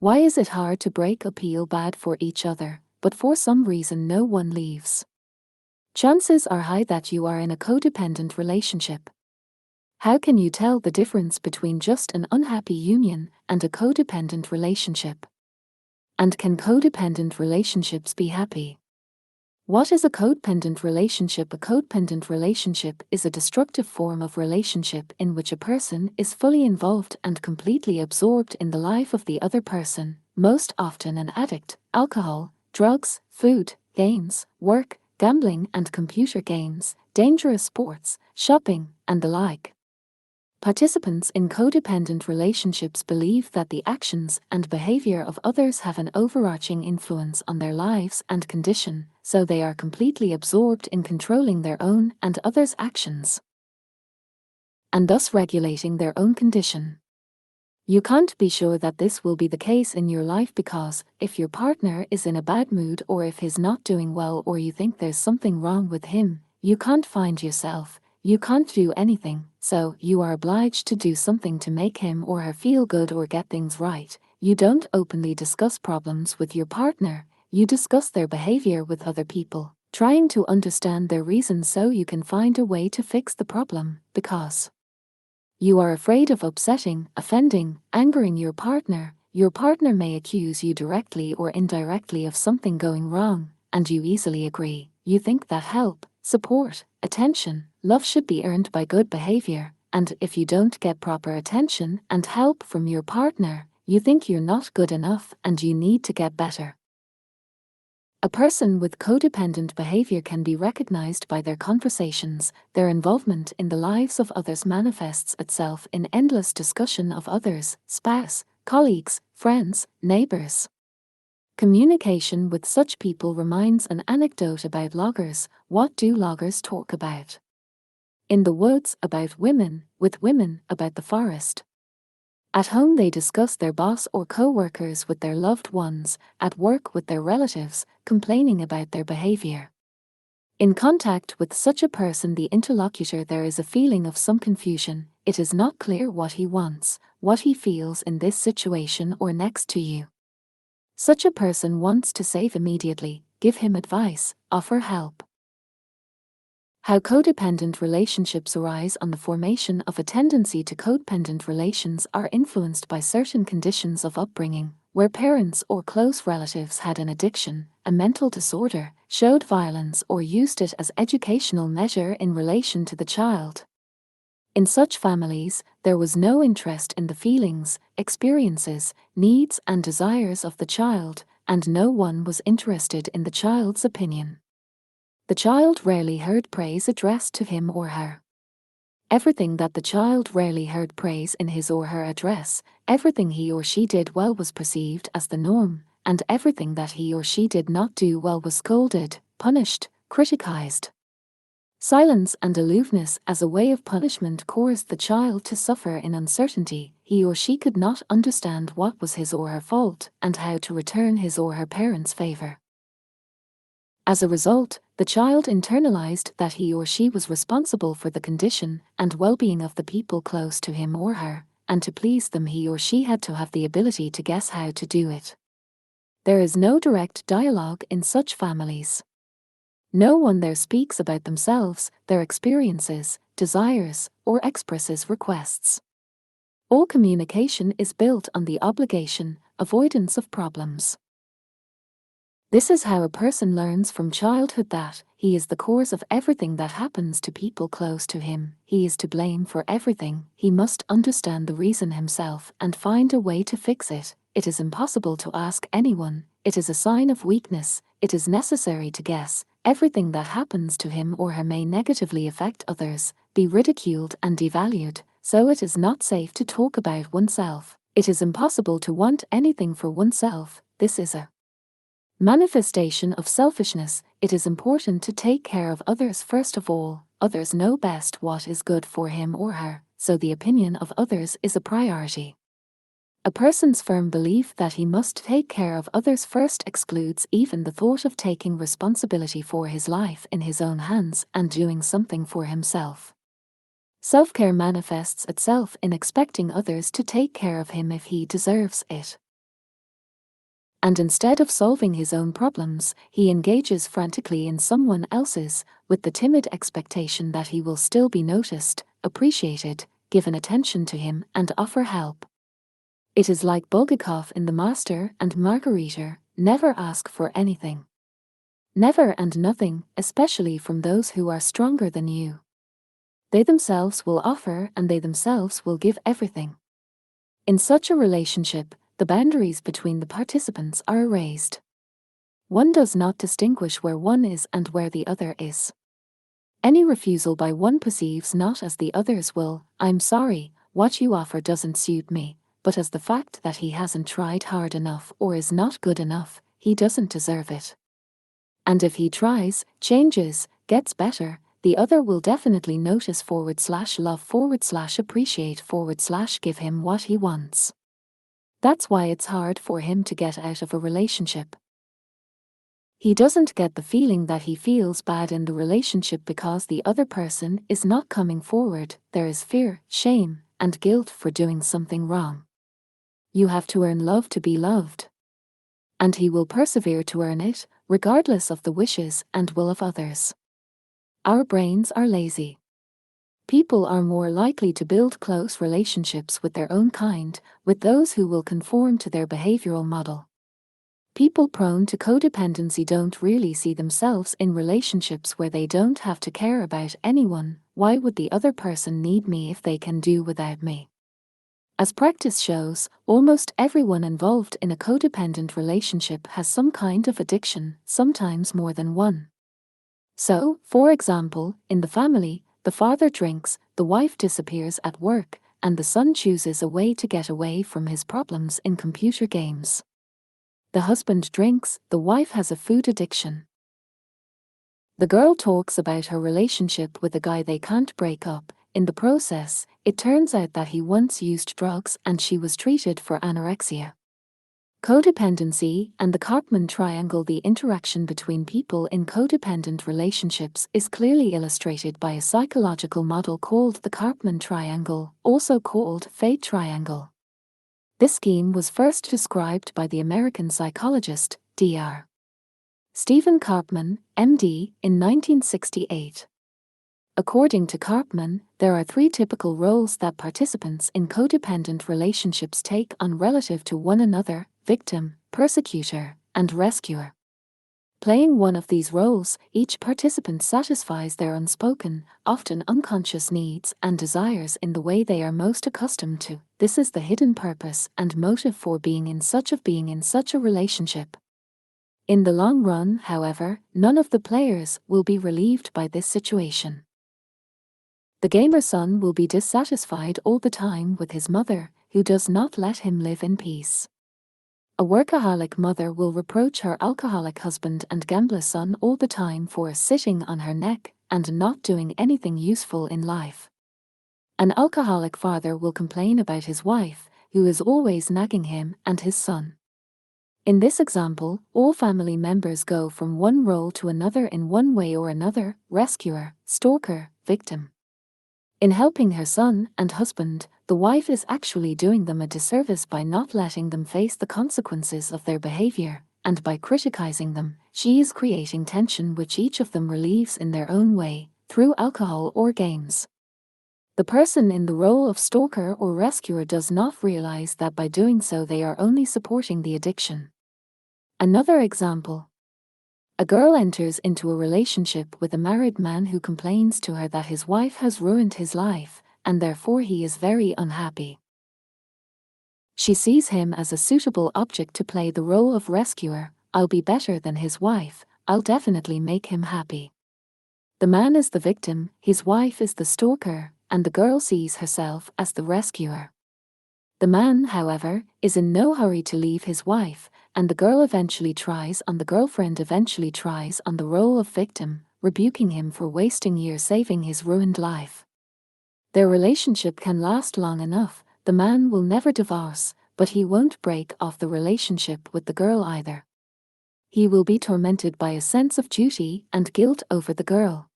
Why is it hard to break up, feel bad for each other, but for some reason no one leaves? Chances are high that you are in a codependent relationship. How can you tell the difference between just an unhappy union and a codependent relationship? And can codependent relationships be happy? What is a codependent relationship? A codependent relationship is a destructive form of relationship in which a person is fully involved and completely absorbed in the life of the other person, most often an addict, alcohol, drugs, food, games, work, gambling and computer games, dangerous sports, shopping, and the like. Participants in codependent relationships believe that the actions and behavior of others have an overarching influence on their lives and condition, so they are completely absorbed in controlling their own and others' actions, and thus regulating their own condition. You can't be sure that this will be the case in your life because, if your partner is in a bad mood or if he's not doing well or you think there's something wrong with him, you can't find yourself. You can't do anything, so you are obliged to do something to make him or her feel good or get things right. You don't openly discuss problems with your partner, you discuss their behavior with other people, trying to understand their reasons so you can find a way to fix the problem, because you are afraid of upsetting, offending, angering your partner. Your partner may accuse you directly or indirectly of something going wrong, and you easily agree. You think that help, support, attention, love should be earned by good behavior, and if you don't get proper attention and help from your partner, you think you're not good enough and you need to get better. A person with codependent behavior can be recognized by their conversations. Their involvement in the lives of others manifests itself in endless discussion of others, spouse, colleagues, friends, neighbors. Communication with such people reminds an anecdote about loggers. What do loggers talk about? In the woods, about women, with women, about the forest. At home they discuss their boss or co-workers with their loved ones, at work with their relatives, complaining about their behavior. In contact with such a person, the interlocutor, there is a feeling of some confusion. It is not clear what he wants, what he feels in this situation or next to you. Such a person wants to save immediately, give him advice, offer help. How codependent relationships arise. On the formation of a tendency to codependent relations are influenced by certain conditions of upbringing, where parents or close relatives had an addiction, a mental disorder, showed violence or used it as educational measure in relation to the child. In such families, there was no interest in the feelings, experiences, needs and desires of the child, and no one was interested in the child's opinion. The child rarely heard praise addressed to him or her. Everything that the child rarely heard praise in his or her address, everything he or she did well was perceived as the norm, and everything that he or she did not do well was scolded, punished, criticized. Silence and aloofness as a way of punishment caused the child to suffer in uncertainty. He or she could not understand what was his or her fault and how to return his or her parents' favor. As a result, the child internalized that he or she was responsible for the condition and well-being of the people close to him or her, and to please them he or she had to have the ability to guess how to do it. There is no direct dialogue in such families. No one there speaks about themselves, their experiences, desires, or expresses requests. All communication is built on the obligation, avoidance of problems. This is how a person learns from childhood that he is the cause of everything that happens to people close to him. He is to blame for everything. He must understand the reason himself and find a way to fix it. It is impossible to ask anyone. It is a sign of weakness. It is necessary to guess. Everything that happens to him or her may negatively affect others, be ridiculed and devalued, so it is not safe to talk about oneself. It is impossible to want anything for oneself. This is a manifestation of selfishness. It is important to take care of others first of all. Others know best what is good for him or her, so the opinion of others is a priority. A person's firm belief that he must take care of others first excludes even the thought of taking responsibility for his life in his own hands and doing something for himself. Self-care manifests itself in expecting others to take care of him if he deserves it. And instead of solving his own problems, he engages frantically in someone else's, with the timid expectation that he will still be noticed, appreciated, given attention to him, and offer help. It is like Bulgakov in The Master and Margarita: never ask for anything. Never and nothing, especially from those who are stronger than you. They themselves will offer, and they themselves will give everything. In such a relationship, the boundaries between the participants are erased. One does not distinguish where one is and where the other is. Any refusal by one perceives not as the other's will, "I'm sorry, what you offer doesn't suit me," but as the fact that he hasn't tried hard enough or is not good enough, he doesn't deserve it. And if he tries, changes, gets better, the other will definitely notice /love /appreciate /give him what he wants. That's why it's hard for him to get out of a relationship. He doesn't get the feeling that he feels bad in the relationship because the other person is not coming forward. There is fear, shame, and guilt for doing something wrong. You have to earn love to be loved. And he will persevere to earn it, regardless of the wishes and will of others. Our brains are lazy. People are more likely to build close relationships with their own kind, with those who will conform to their behavioral model. People prone to codependency don't really see themselves in relationships where they don't have to care about anyone. Why would the other person need me if they can do without me? As practice shows, almost everyone involved in a codependent relationship has some kind of addiction, sometimes more than one. So, for example, in the family, the father drinks, the wife disappears at work, and the son chooses a way to get away from his problems in computer games. The husband drinks, the wife has a food addiction. The girl talks about her relationship with a guy they can't break up. In the process, it turns out that he once used drugs and she was treated for anorexia. Codependency and the Karpman triangle. The interaction between people in codependent relationships is clearly illustrated by a psychological model called the Karpman triangle, also called fate triangle. This scheme was first described by the American psychologist, Dr. Stephen Karpman, MD, in 1968. According to Karpman, there are 3 typical roles that participants in codependent relationships take on relative to one another: victim, persecutor, and rescuer. Playing one of these roles, each participant satisfies their unspoken, often unconscious needs and desires in the way they are most accustomed to. This is the hidden purpose and motive for being in such a relationship. In the long run, however, none of the players will be relieved by this situation. The gamer son will be dissatisfied all the time with his mother, who does not let him live in peace. A workaholic mother will reproach her alcoholic husband and gambler son all the time for sitting on her neck and not doing anything useful in life. An alcoholic father will complain about his wife, who is always nagging him and his son. In this example, all family members go from one role to another in one way or another: rescuer, stalker, victim. In helping her son and husband, the wife is actually doing them a disservice by not letting them face the consequences of their behavior, and by criticizing them, she is creating tension which each of them relieves in their own way, through alcohol or games. The person in the role of stalker or rescuer does not realize that by doing so they are only supporting the addiction. Another example. A girl enters into a relationship with a married man who complains to her that his wife has ruined his life, and therefore he is very unhappy. She sees him as a suitable object to play the role of rescuer. "I'll be better than his wife, I'll definitely make him happy." The man is the victim, his wife is the stalker, and the girl sees herself as the rescuer. The man, however, is in no hurry to leave his wife, and the girlfriend eventually tries on the role of victim, rebuking him for wasting years saving his ruined life. Their relationship can last long enough. The man will never divorce, but he won't break off the relationship with the girl either. He will be tormented by a sense of duty and guilt over the girl.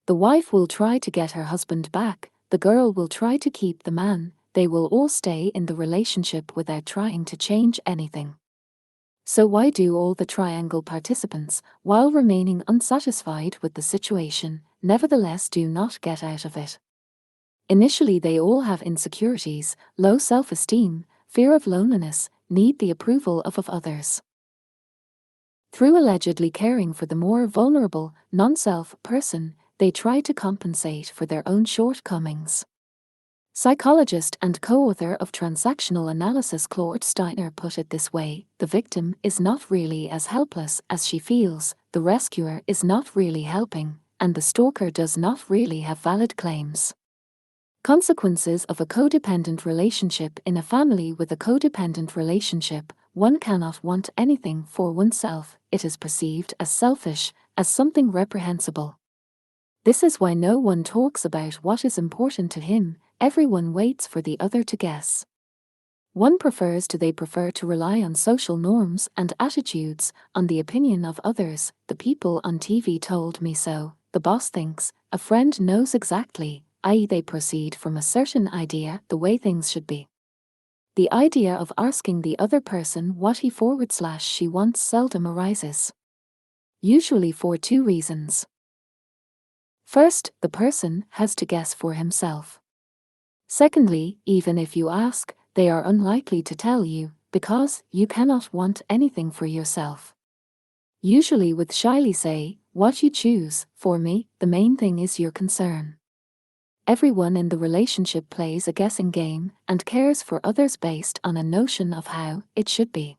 The wife will try to get her husband back, the girl will try to keep the man. They will all stay in the relationship without trying to change anything. So why do all the triangle participants, while remaining unsatisfied with the situation, nevertheless do not get out of it? Initially, they all have insecurities, low self-esteem, fear of loneliness, need the approval of others. Through allegedly caring for the more vulnerable, non-self person, they try to compensate for their own shortcomings. Psychologist and co-author of transactional analysis Claude Steiner put it this way: the victim is not really as helpless as she feels, the rescuer is not really helping, and the stalker does not really have valid claims. Consequences of a codependent relationship. In a family with a codependent relationship, one cannot want anything for oneself. It is perceived as selfish, as something reprehensible. This is why no one talks about what is important to him. Everyone waits for the other to guess. They prefer to rely on social norms and attitudes, on the opinion of others. The people on TV told me so, the boss thinks, a friend knows exactly, i.e. they proceed from a certain idea, the way things should be. The idea of asking the other person what he/she wants seldom arises. Usually for two reasons. First, the person has to guess for himself. Secondly, even if you ask, they are unlikely to tell you, because you cannot want anything for yourself. Usually would shyly say, what you choose, for me, the main thing is your concern. Everyone in the relationship plays a guessing game and cares for others based on a notion of how it should be.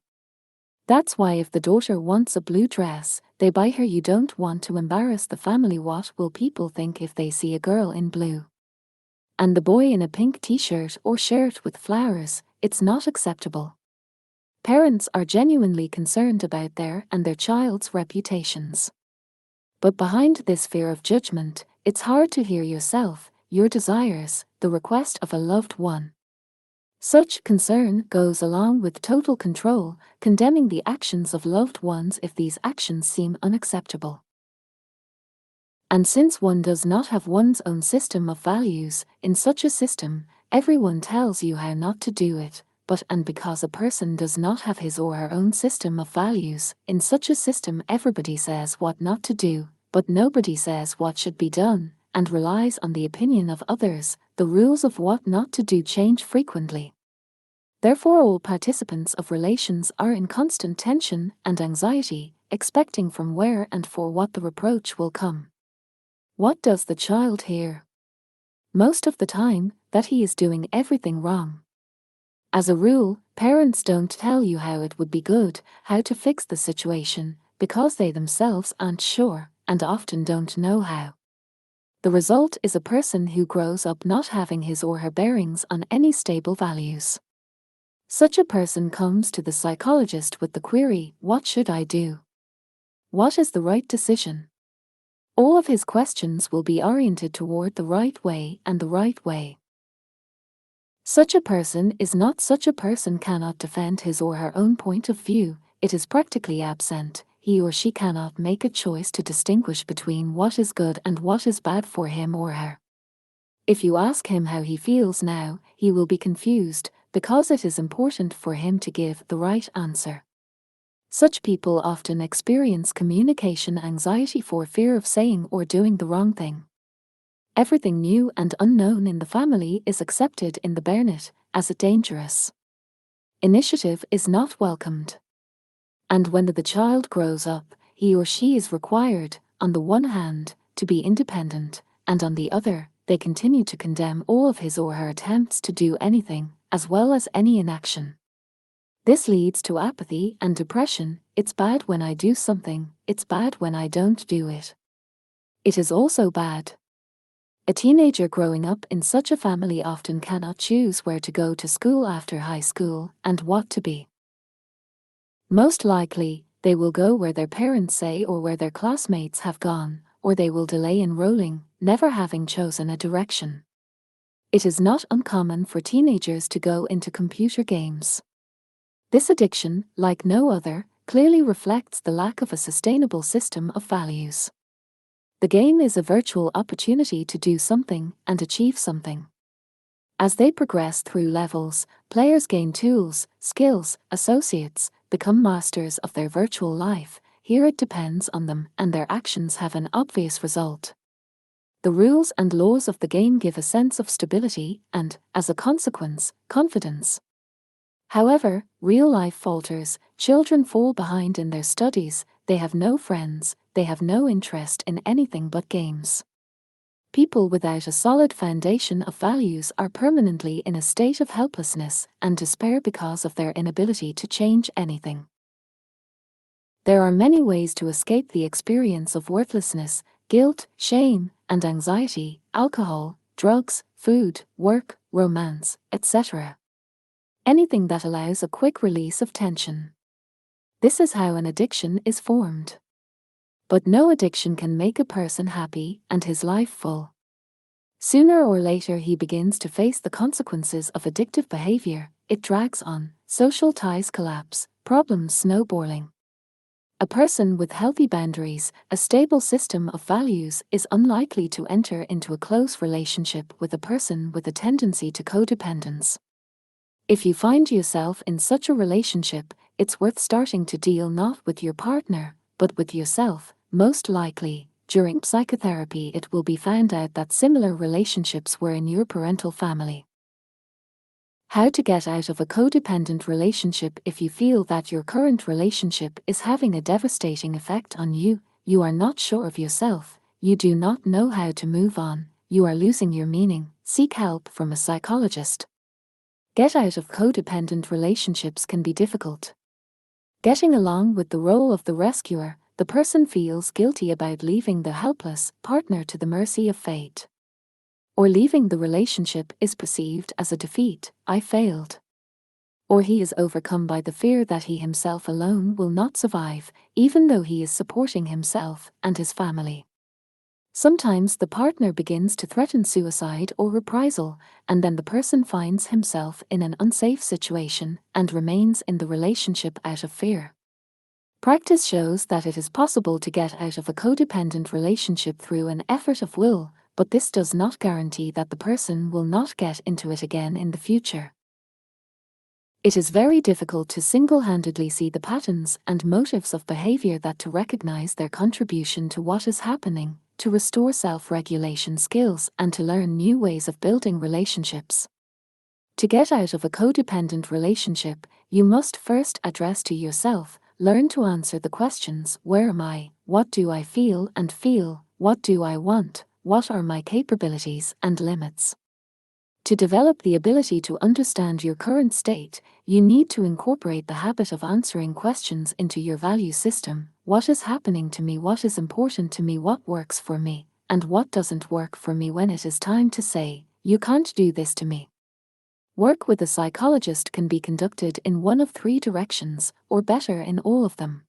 That's why if the daughter wants a blue dress, they buy her. You don't want to embarrass the family. What will people think if they see a girl in blue? And the boy in a pink t-shirt or shirt with flowers? It's not acceptable. Parents are genuinely concerned about their and their child's reputations. But behind this fear of judgment, it's hard to hear yourself, your desires, the request of a loved one. Such concern goes along with total control, condemning the actions of loved ones if these actions seem unacceptable. And since one does not have one's own system of values, in such a system, everyone tells you how not to do it. And because a person does not have his or her own system of values, in such a system everybody says what not to do, but nobody says what should be done, and relies on the opinion of others. The rules of what not to do change frequently. Therefore, all participants of relations are in constant tension and anxiety, expecting from where and for what the reproach will come. What does the child hear? Most of the time, that he is doing everything wrong. As a rule, parents don't tell you how it would be good, how to fix the situation, because they themselves aren't sure, and often don't know how. The result is a person who grows up not having his or her bearings on any stable values. Such a person comes to the psychologist with the query, what should I do? What is the right decision? All of his questions will be oriented toward the right way and the right way. Such a person cannot defend his or her own point of view. It is practically absent. He or she cannot make a choice to distinguish between what is good and what is bad for him or her. If you ask him how he feels now, he will be confused, because it is important for him to give the right answer. Such people often experience communication anxiety for fear of saying or doing the wrong thing. Everything new and unknown in the family is accepted in the barenet as dangerous. Initiative is not welcomed. And when the child grows up, he or she is required, on the one hand, to be independent, and on the other, they continue to condemn all of his or her attempts to do anything, as well as any inaction. This leads to apathy and depression. It's bad when I do something, it's bad when I don't do it. It is also bad. A teenager growing up in such a family often cannot choose where to go to school after high school and what to be. Most likely, they will go where their parents say or where their classmates have gone, or they will delay enrolling, never having chosen a direction. It is not uncommon for teenagers to go into computer games. This addiction, like no other, clearly reflects the lack of a sustainable system of values. The game is a virtual opportunity to do something and achieve something. As they progress through levels, players gain tools, skills, associates, become masters of their virtual life. Here it depends on them, and their actions have an obvious result. The rules and laws of the game give a sense of stability and, as a consequence, confidence. However, real life falters, children fall behind in their studies, they have no friends, they have no interest in anything but games. People without a solid foundation of values are permanently in a state of helplessness and despair because of their inability to change anything. There are many ways to escape the experience of worthlessness, guilt, shame, and anxiety: alcohol, drugs, food, work, romance, etc. Anything that allows a quick release of tension. This is how an addiction is formed. But no addiction can make a person happy and his life full. Sooner or later he begins to face the consequences of addictive behavior. It drags on, social ties collapse, problems snowballing. A person with healthy boundaries, a stable system of values, is unlikely to enter into a close relationship with a person with a tendency to codependence. If you find yourself in such a relationship, it's worth starting to deal not with your partner, but with yourself. Most likely, during psychotherapy it will be found out that similar relationships were in your parental family. How to get out of a codependent relationship. If you feel that your current relationship is having a devastating effect on you, you are not sure of yourself, you do not know how to move on, you are losing your meaning, seek help from a psychologist. Get out of codependent relationships can be difficult. Getting along with the role of the rescuer, the person feels guilty about leaving the helpless partner to the mercy of fate. Or leaving the relationship is perceived as a defeat: I failed. Or he is overcome by the fear that he himself alone will not survive, even though he is supporting himself and his family. Sometimes the partner begins to threaten suicide or reprisal, and then the person finds himself in an unsafe situation and remains in the relationship out of fear. Practice shows that it is possible to get out of a codependent relationship through an effort of will, but this does not guarantee that the person will not get into it again in the future. It is very difficult to single-handedly see the patterns and motives of behavior that to recognize their contribution to what is happening, to restore self-regulation skills, and to learn new ways of building relationships. To get out of a codependent relationship, you must first address to yourself, learn to answer the questions: where am I? What do I feel and feel? What do I want? What are my capabilities and limits? To develop the ability to understand your current state, you need to incorporate the habit of answering questions into your value system. What is happening to me? What is important to me? What works for me? And what doesn't work for me? When it is time to say, you can't do this to me. Work with a psychologist can be conducted in one of three directions, or better, in all of them.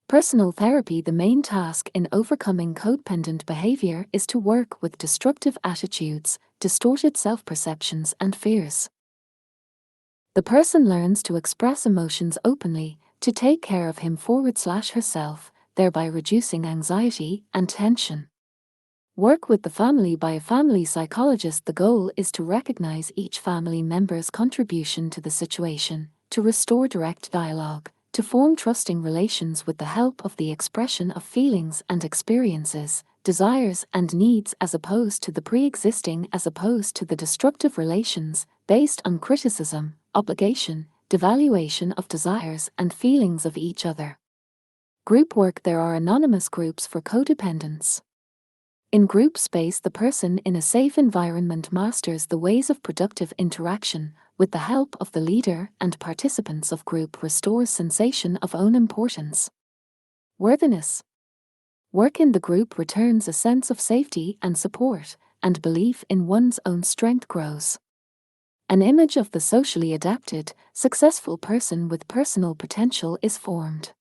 Personal therapy. The main task in overcoming codependent behavior is to work with destructive attitudes, distorted self-perceptions, and fears. The person learns to express emotions openly, to take care of him/herself, thereby reducing anxiety and tension. Work with the family. By a family psychologist, the goal is to recognize each family member's contribution to the situation, to restore direct dialogue, to form trusting relations with the help of the expression of feelings and experiences, desires and needs, as opposed to the pre-existing, as opposed to the destructive relations based on criticism, obligation, devaluation of desires and feelings of each other. Group work. There are anonymous groups for codependence. In group space, the person in a safe environment masters the ways of productive interaction. With the help of the leader and participants of group, restores sensation of own importance. Worthiness. Work in the group returns a sense of safety and support, and belief in one's own strength grows. An image of the socially adapted, successful person with personal potential is formed.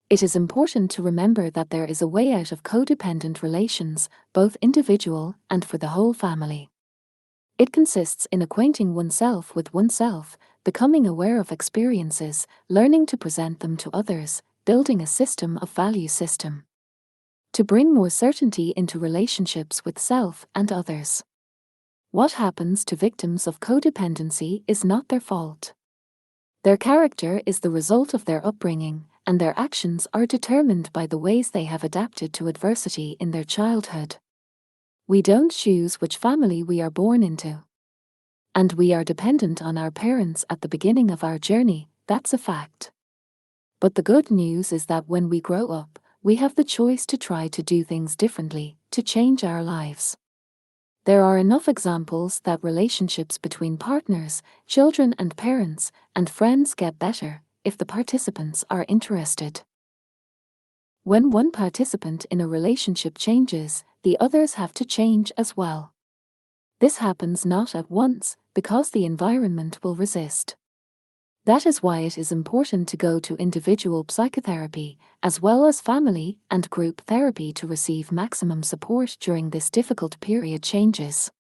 It is important to remember that there is a way out of codependent relations, both individual and for the whole family. It consists in acquainting oneself with oneself, becoming aware of experiences, learning to present them to others, building a system of value system. To bring more certainty into relationships with self and others. What happens to victims of codependency is not their fault. Their character is the result of their upbringing, and their actions are determined by the ways they have adapted to adversity in their childhood. We don't choose which family we are born into. And we are dependent on our parents at the beginning of our journey, that's a fact. But the good news is that when we grow up, we have the choice to try to do things differently, to change our lives. There are enough examples that relationships between partners, children and parents, and friends get better if the participants are interested. When one participant in a relationship changes, the others have to change as well. This happens not at once, because the environment will resist. That is why it is important to go to individual psychotherapy, as well as family and group therapy to receive maximum support during this difficult period changes.